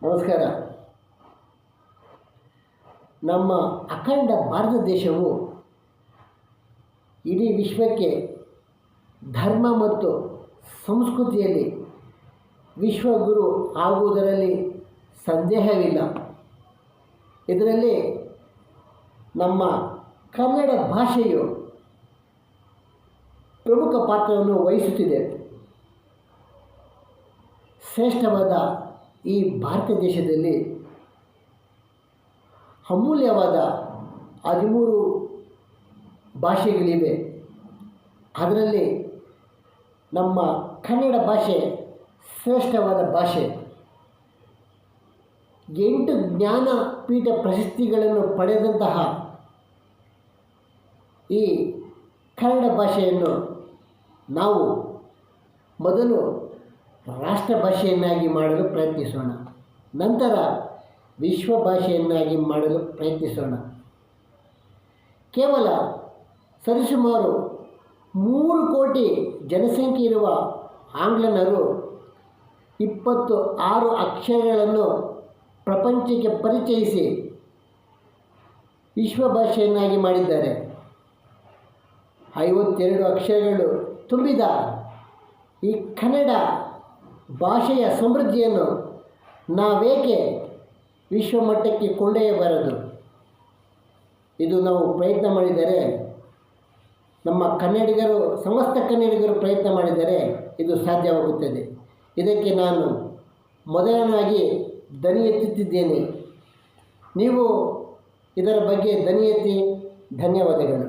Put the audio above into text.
ನಮಸ್ಕಾರ. ನಮ್ಮ ಅಖಂಡ ಭಾರತ ದೇಶವು ಇಡೀ ವಿಶ್ವಕ್ಕೆ ಧರ್ಮ ಮತ್ತು ಸಂಸ್ಕೃತಿಯಲ್ಲಿ ವಿಶ್ವಗುರು ಆಗುವುದರಲ್ಲಿ ಸಂದೇಹವಿಲ್ಲ. ಇದರಲ್ಲಿ ನಮ್ಮ ಕನ್ನಡ ಭಾಷೆಯು ಪ್ರಮುಖ ಪಾತ್ರವನ್ನು ವಹಿಸುತ್ತಿದೆ. ಶ್ರೇಷ್ಠವಾದ ಈ ಭಾರತ ದೇಶದಲ್ಲಿ ಅಮೂಲ್ಯವಾದ 13 ಭಾಷೆಗಳಿವೆ. ಅದರಲ್ಲಿ ನಮ್ಮ ಕನ್ನಡ ಭಾಷೆ ಶ್ರೇಷ್ಠವಾದ ಭಾಷೆ. 8 ಜ್ಞಾನಪೀಠ ಪ್ರಶಸ್ತಿಗಳನ್ನು ಪಡೆದಂತಹ ಈ ಕನ್ನಡ ಭಾಷೆಯನ್ನು ನಾವು ಮೊದಲು ರಾಷ್ಟ್ರ ಭಾಷೆಯನ್ನಾಗಿ ಮಾಡಲು ಪ್ರಯತ್ನಿಸೋಣ. ನಂತರ ವಿಶ್ವ ಭಾಷೆಯನ್ನಾಗಿ ಮಾಡಲು ಪ್ರಯತ್ನಿಸೋಣ. ಕೇವಲ ಸರಿಸುಮಾರು 3 ಕೋಟಿ ಜನಸಂಖ್ಯೆ ಇರುವ ಆಂಗ್ಲನರು 26 ಅಕ್ಷರಗಳನ್ನು ಪ್ರಪಂಚಕ್ಕೆ ಪರಿಚಯಿಸಿ ವಿಶ್ವ ಭಾಷೆಯನ್ನಾಗಿ ಮಾಡಿದ್ದಾರೆ. 52 ಅಕ್ಷರಗಳು ತುಂಬಿದ ಈ ಕನ್ನಡ ಭಾಷೆಯ ಸಮೃದ್ಧಿಯನ್ನು ನಾವೇಕೆ ವಿಶ್ವಮಟ್ಟಕ್ಕೆ ಕೊಂಡೊಯ್ಯಬಾರದು? ಇದು ನಾವು ಪ್ರಯತ್ನ ಮಾಡಿದರೆ, ನಮ್ಮ ಕನ್ನಡಿಗರು, ಸಮಸ್ತ ಕನ್ನಡಿಗರು ಪ್ರಯತ್ನ ಮಾಡಿದರೆ ಇದು ಸಾಧ್ಯವಾಗುತ್ತದೆ. ಇದಕ್ಕೆ ನಾನು ಮೊದಲನಾಗಿ ಧ್ವನಿ ಎತ್ತುತ್ತಿದ್ದೇನೆ. ನೀವು ಇದರ ಬಗ್ಗೆ ಧ್ವನಿ ಎತ್ತಿ. ಧನ್ಯವಾದಗಳು.